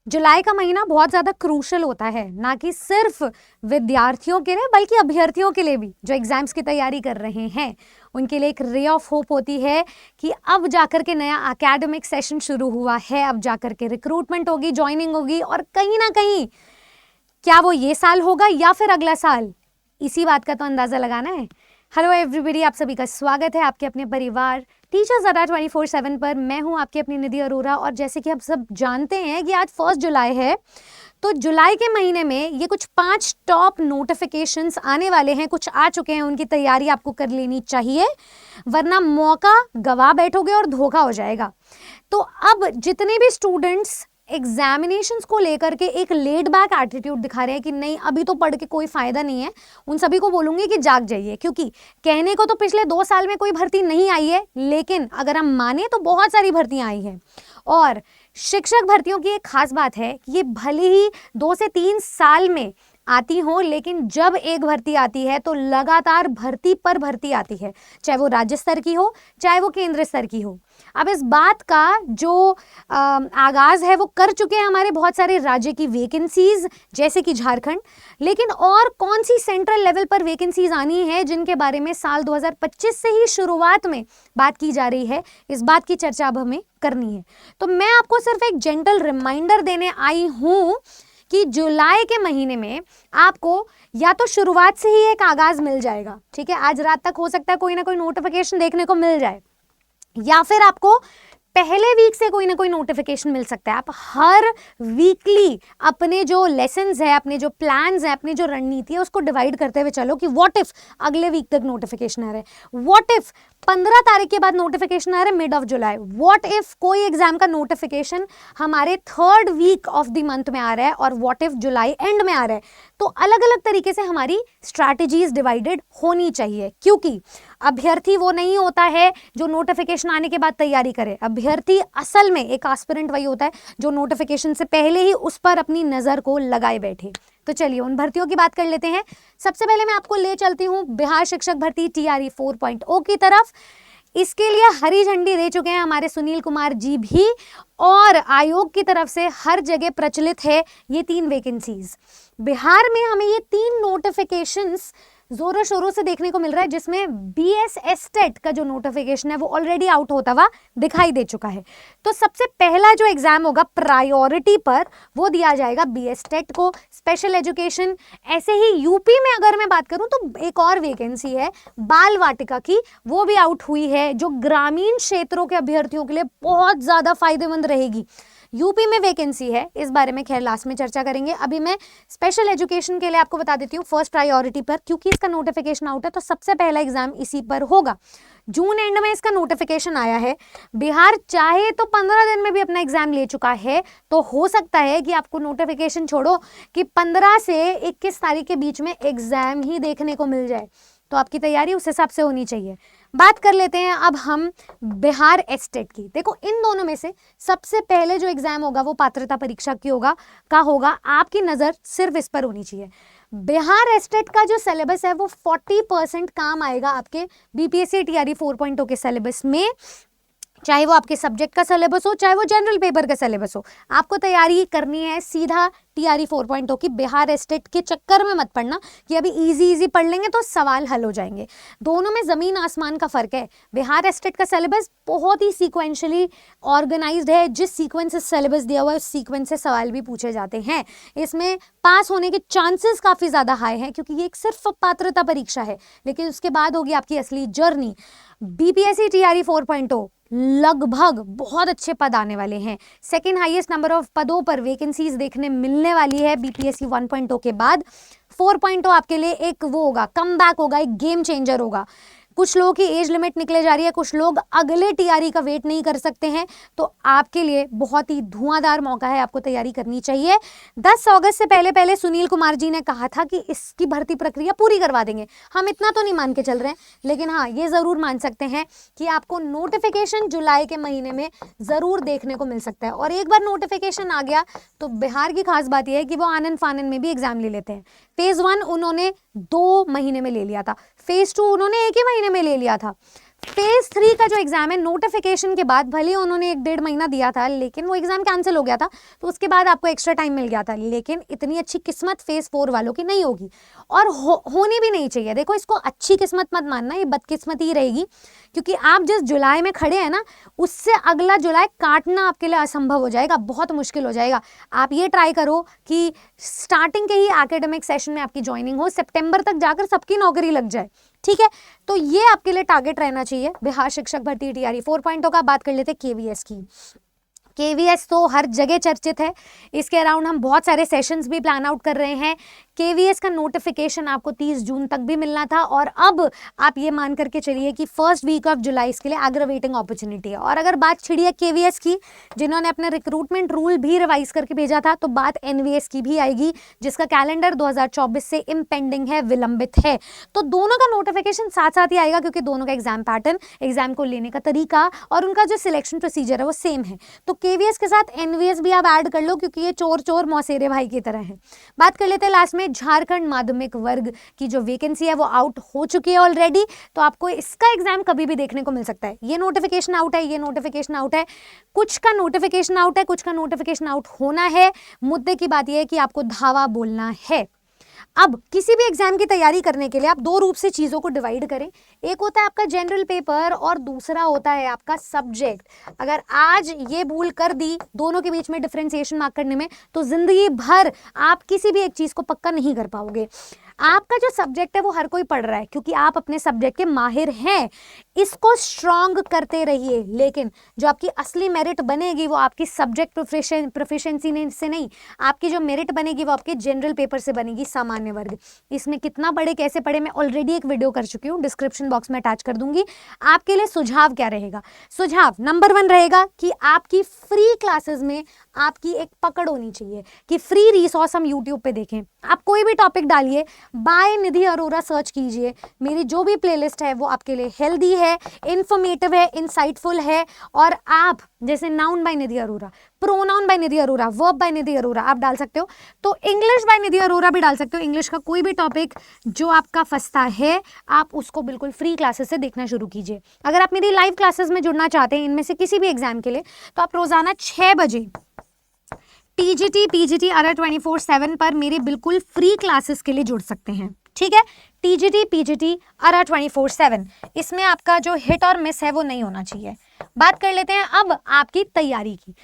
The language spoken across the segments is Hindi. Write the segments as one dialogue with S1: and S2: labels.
S1: जुलाई का महीना बहुत ज़्यादा क्रूशल होता है, ना कि सिर्फ विद्यार्थियों के लिए बल्कि अभ्यर्थियों के लिए भी जो एग्जाम्स की तैयारी कर रहे हैं उनके लिए एक रे ऑफ होप होती है कि अब जाकर के नया एकेडमिक सेशन शुरू हुआ है, अब जाकर के रिक्रूटमेंट होगी, ज्वाइनिंग होगी और कहीं ना कहीं क्या वो ये साल होगा या फिर अगला साल, इसी बात का तो अंदाज़ा लगाना है। हेलो एवरीबॉडी, आप सभी का स्वागत है आपके अपने परिवार टीचर्स अड्डा 24/7 पर। मैं हूं आपकी अपनी निधि अरोरा और जैसे कि आप सब जानते हैं कि आज 1 जुलाई है, तो जुलाई के महीने में ये कुछ 5 टॉप नोटिफिकेशंस आने वाले हैं, कुछ आ चुके हैं, उनकी तैयारी आपको कर लेनी चाहिए वरना मौका गवा बैठोगे और धोखा हो जाएगा। तो अब जितने भी स्टूडेंट्स एग्जामिनेशंस को लेकर के एक लेड बैक एटीट्यूड दिखा रहे हैं कि नहीं अभी तो पढ़ के कोई फायदा नहीं है, उन सभी को बोलूंगी कि जाग जाइए, क्योंकि कहने को तो पिछले 2 साल में कोई भर्ती नहीं आई है, लेकिन अगर हम माने तो बहुत सारी भर्तियां आई हैं। और शिक्षक भर्तियों की एक खास बात है कि ये भले ही 2 से 3 साल में आती हो, लेकिन जब एक भर्ती आती है तो लगातार भर्ती पर भर्ती आती है, चाहे वो राज्य स्तर की हो चाहे वो केंद्र स्तर की हो। अब इस बात का जो आगाज है वो कर चुके हैं हमारे बहुत सारे राज्य की वैकेंसीज जैसे कि झारखंड, लेकिन और कौन सी सेंट्रल लेवल पर वैकेंसीज आनी है जिनके बारे में साल 2025 से ही शुरुआत में बात की जा रही है, इस बात की चर्चा अब हमें करनी है। तो मैं आपको सिर्फ एक जेंटल रिमाइंडर देने आई हूं कि जुलाई के महीने में आपको या तो शुरुआत से ही एक आगाज मिल जाएगा, ठीक है, आज रात तक हो सकता है कोई ना कोई नोटिफिकेशन देखने को मिल जाए, या फिर आपको पहले वीक से कोई ना कोई नोटिफिकेशन मिल सकता है। आप हर वीकली अपने जो लेसन्स है, अपने जो प्लान्स है, अपनी जो रणनीति है उसको डिवाइड करते हुए चलो कि व्हाट इफ अगले वीक तक नोटिफिकेशन आ रहा है, व्हाट इफ 15 तारीख के बाद नोटिफिकेशन आ रहा है mid of July, what if कोई एग्जाम का नोटिफिकेशन हमारे 3rd week of the month में आ रहा है और व्हाट इफ जुलाई एंड में आ रहा है। तो अलग अलग तरीके से हमारी स्ट्रैटेजीज डिवाइडेड होनी चाहिए, क्योंकि अभ्यर्थी वो नहीं होता है जो नोटिफिकेशन आने के बाद तैयारी करे। अभ्यर्थी असल में एक एस्पिरेंट वही होता है जो नोटिफिकेशन से पहले ही उस पर अपनी नजर को लगाए बैठे। तो चलिए उन भर्तियों की बात कर लेते हैं। सबसे पहले मैं आपको ले चलती हूँ बिहार शिक्षक भर्ती TRE 4.0 की तरफ। इसके लिए हरी झंडी दे चुके हैं हमारे सुनील कुमार जी भी, और आयोग की तरफ से हर जगह प्रचलित है ये 3 वैकेंसीज। बिहार में हमें ये 3 नोटिफिकेशंस जोरों शोरों से देखने को मिल रहा है, जिसमें BS टेट का जो नोटिफिकेशन है वो ऑलरेडी आउट होता हुआ दिखाई दे चुका है। तो सबसे पहला जो एग्जाम होगा प्रायोरिटी पर वो दिया जाएगा BS टेट को, स्पेशल एजुकेशन। ऐसे ही यूपी में अगर मैं बात करूं तो एक और वैकेंसी है बाल वाटिका की, वो भी आउट हुई है, जो ग्रामीण क्षेत्रों के अभ्यर्थियों के लिए बहुत ज्यादा फायदेमंद रहेगी। यूपी में वैकेंसी है, इस बारे में खैर लास्ट में चर्चा करेंगे। अभी मैं स्पेशल एजुकेशन के लिए आपको बता देती हूँ फर्स्ट प्रायोरिटी पर, क्योंकि इसका नोटिफिकेशन आउट है तो सबसे पहला एग्जाम इसी पर होगा। जून एंड में इसका नोटिफिकेशन आया है। बिहार चाहे तो 15 दिन में भी अपना एग्जाम ले चुका है, तो हो सकता है कि आपको नोटिफिकेशन छोड़ो कि 15 से 21 तारीख के बीच में एग्जाम ही देखने को मिल जाए, तो आपकी तैयारी उस हिसाब से होनी चाहिए। बात कर लेते हैं अब हम बिहार एस्टेट की। देखो इन दोनों में से सबसे पहले जो एग्जाम होगा वो पात्रता परीक्षा की होगा, आपकी नजर सिर्फ इस पर होनी चाहिए। बिहार एस्टेट का जो सिलेबस है वो 40% काम आएगा आपके BPSC TRE 4.0 के सिलेबस में, चाहे वो आपके सब्जेक्ट का सिलेबस हो चाहे वो जनरल पेपर का सिलेबस हो। आपको तैयारी करनी है सीधा TRE 4.0 की। बिहार एस्टेट के चक्कर में मत पड़ना कि अभी इजी पढ़ लेंगे तो सवाल हल हो जाएंगे, दोनों में जमीन आसमान का फर्क है। बिहार एस्टेट का सिलेबस बहुत ही सीक्वेंशियली ऑर्गेनाइज्ड है, जिस सीक्वेंस से सिलेबस दिया हुआ है उस सीक्वेंस से सवाल भी पूछे जाते हैं। इसमें पास होने के चांसेस काफ़ी ज़्यादा हाई हैं, क्योंकि ये एक सिर्फ पात्रता परीक्षा है, लेकिन उसके बाद होगी आपकी असली जर्नी। BPSC TRE 4.0 लगभग बहुत अच्छे पद आने वाले हैं, सेकेंड हाईएस्ट नंबर ऑफ पदों पर वैकेंसीज देखने मिलने वाली है। BPSC 1.0 के बाद 4.0 आपके लिए एक वो होगा, कम बैक होगा, एक गेम चेंजर होगा। कुछ लोगों की एज लिमिट निकले जा रही है, कुछ लोग अगले TRE का वेट नहीं कर सकते हैं, तो आपके लिए बहुत ही धुआंधार मौका है, आपको तैयारी करनी चाहिए। 10 अगस्त से पहले पहले सुनील कुमार जी ने कहा था कि इसकी भर्ती प्रक्रिया पूरी करवा देंगे। हम इतना तो नहीं मान के चल रहे हैं, लेकिन हाँ ये ज़रूर मान सकते हैं कि आपको नोटिफिकेशन जुलाई के महीने में ज़रूर देखने को मिल सकता है। और एक बार नोटिफिकेशन आ गया तो बिहार की खास बात यह है कि वो आनन फानन में भी एग्जाम ले लेते हैं। फेज़ 1 उन्होंने 2 महीने में ले लिया था, फेज़ 2 उन्होंने 1 ही महीने में ले लिया था। फेज 3 का जो एग्जाम है नोटिफिकेशन के बाद, भले उन्होंने 1-1.5 महीना दिया था लेकिन वो एग्जाम कैंसिल हो गया था, तो उसके बाद आपको एक्स्ट्रा टाइम मिल गया था, लेकिन इतनी अच्छी किस्मत फेज 4 वालों की नहीं होगी और होनी भी नहीं चाहिए। देखो, इसको अच्छी किस्मत मत मानना, ये बदकिस्मती ही रहेगी, क्योंकि आप जिस जुलाई में खड़े हैं ना, उससे अगला जुलाई काटना आपके लिए असंभव हो जाएगा, बहुत मुश्किल हो जाएगा। आप ये ट्राई करो कि स्टार्टिंग के ही एकेडमिक सेशन में आपकी ज्वाइनिंग हो, सितंबर तक जाकर सबकी नौकरी लग जाए, ठीक है। तो ये आपके लिए टारगेट रहना चाहिए। बिहार शिक्षक भर्ती टीआरई 4.0 का बात कर लेते हैं केवीएस की। केवीएस तो हर जगह चर्चित है, इसके अराउंड हम बहुत सारे सेशंस भी प्लान आउट कर रहे हैं। केवीएस का नोटिफिकेशन आपको 30 जून तक भी मिलना था और अब आप ये मान करके चलिए कि फर्स्ट वीक ऑफ जुलाई इसके लिए एग्रीवेटिंग अपॉर्चुनिटी है। और अगर बात छिड़ी है केवीएस की, जिन्होंने अपने रिक्रूटमेंट रूल भी रिवाइज करके भेजा था, तो बात एनवीएस की भी आएगी, जिसका कैलेंडर 2024 से इम्पेंडिंग है, विलंबित है। तो दोनों का नोटिफिकेशन साथ साथ ही आएगा, क्योंकि दोनों का एग्जाम पैटर्न, एग्जाम को लेने का तरीका और उनका जो सिलेक्शन प्रोसीजर है वो सेम है। तो केवीएस के साथ एनवीएस भी आप ऐड कर लो, क्योंकि ये चोर चोर मौसेरे भाई की तरह है। बात कर लेते हैं लास्ट में झारखंड माध्यमिक वर्ग की जो वैकेंसी है वो आउट हो चुकी है ऑलरेडी, तो आपको इसका एग्जाम कभी भी देखने को मिल सकता है। ये नोटिफिकेशन आउट है, ये नोटिफिकेशन आउट है, कुछ का नोटिफिकेशन आउट है, कुछ का नोटिफिकेशन आउट होना है। मुद्दे की बात यह है कि आपको धावा बोलना है। अब किसी भी एग्जाम की तैयारी करने के लिए आप दो रूप से चीज़ों को डिवाइड करें, एक होता है आपका जनरल पेपर और दूसरा होता है आपका सब्जेक्ट। अगर आज ये भूल कर दी दोनों के बीच में डिफरेंशिएशन मार्क करने में, तो जिंदगी भर आप किसी भी एक चीज़ को पक्का नहीं कर पाओगे। आपका जो सब्जेक्ट है वो हर कोई पढ़ रहा है, क्योंकि आप अपने सब्जेक्ट के माहिर हैं, इसको स्ट्रॉन्ग करते रहिए। लेकिन जो आपकी असली मेरिट बनेगी वो आपकी सब्जेक्ट प्रोफिशिएंसी से नहीं, आपकी जो मेरिट बनेगी वो आपके जनरल पेपर से बनेगी, सामान्य वर्ग। इसमें कितना पढ़े, कैसे पढ़े, मैं ऑलरेडी एक वीडियो कर चुकी हूँ, डिस्क्रिप्शन बॉक्स में अटैच कर दूंगी। आपके लिए सुझाव क्या रहेगा? सुझाव नंबर 1 रहेगा कि आपकी फ्री क्लासेस में आपकी एक पकड़ होनी चाहिए कि फ्री रिसोर्स हम यूट्यूब पे देखें। आप कोई भी टॉपिक डालिए, बाय निधि अरोरा सर्च कीजिए, मेरी जो भी प्लेलिस्ट है वो आपके लिए हेल्दी है, इंफॉर्मेटिव है, इंसाइटफुल है। और आप जैसे noun by Nidhi Arora, pronoun by Nidhi Arora, verb by Nidhi Arora आप डाल सकते हो, तो इंग्लिश बाय निधि अरोरा भी डाल सकते हो। इंग्लिश का कोई भी टॉपिक जो आपका फंसता है, आप उसको बिल्कुल फ्री क्लासेस से देखना शुरू कीजिए। अगर आप मेरी लाइव क्लासेस में जुड़ना चाहते हैं इनमें से किसी भी एग्जाम के लिए, तो आप रोजाना 6 बजे टीजीटी पीजीटी अरा 24/7 पर मेरे बिल्कुल फ्री क्लासेस के लिए जुड़ सकते हैं, ठीक है। टीजीटी पीजीटी अरा 24/7, इसमें आपका जो हिट और मिस है वो नहीं होना चाहिए। बात कर लेते हैं अब आपकी तैयारी की।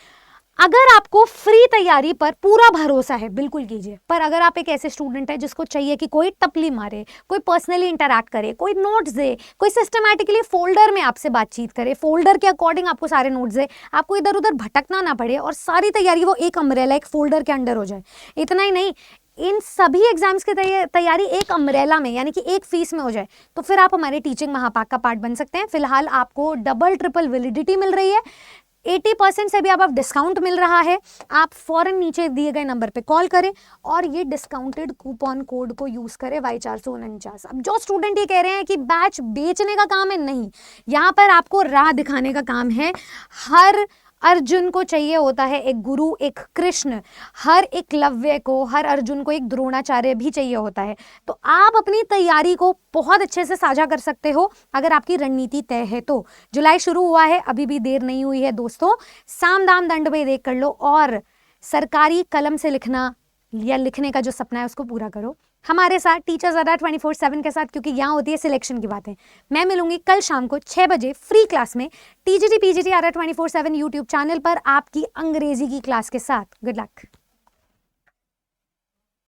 S1: अगर आपको फ्री तैयारी पर पूरा भरोसा है, बिल्कुल कीजिए। पर अगर आप एक ऐसे स्टूडेंट है जिसको चाहिए कि कोई टपली मारे, कोई पर्सनली इंटरैक्ट करे, कोई नोट्स दे, कोई सिस्टमैटिकली फोल्डर में आपसे बातचीत करे, फोल्डर के अकॉर्डिंग आपको सारे नोट्स दे, आपको इधर उधर भटकना ना पड़े और सारी तैयारी वो एक अम्ब्रेला, एक फोल्डर के अंडर हो जाए। इतना ही नहीं, इन सभी एग्जाम्स की तैयारी एक अम्ब्रेला में यानी कि एक फीस में हो जाए, तो फिर आप हमारे टीचिंग महापाक का पार्ट बन सकते हैं। फिलहाल आपको डबल ट्रिपल वैलिडिटी मिल रही है, 80% से भी अब डिस्काउंट मिल रहा है। आप फौरन नीचे दिए गए नंबर पे कॉल करें और ये डिस्काउंटेड कूपन कोड को यूज करें Y449। अब जो स्टूडेंट ये कह रहे हैं कि बैच बेचने का काम है, नहीं, यहाँ पर आपको राह दिखाने का काम है। हर अर्जुन को चाहिए होता है एक गुरु, एक कृष्ण, हर एकलव्य को, हर अर्जुन को एक द्रोणाचार्य भी चाहिए होता है। तो आप अपनी तैयारी को बहुत अच्छे से साझा कर सकते हो अगर आपकी रणनीति तय है तो। जुलाई शुरू हुआ है, अभी भी देर नहीं हुई है दोस्तों। साम दाम दंड भेद एक कर लो और सरकारी कलम से लिखना या लिखने का जो सपना है उसको पूरा करो हमारे साथ टीचर्स अड्डा 24/7 के साथ, क्योंकि यहाँ होती है सिलेक्शन की बातें। मैं मिलूंगी कल शाम को 6 बजे फ्री क्लास में टीजीटी पीजीटी अड्डा 24/7 यूट्यूब चैनल पर आपकी अंग्रेजी की क्लास के साथ। Good luck.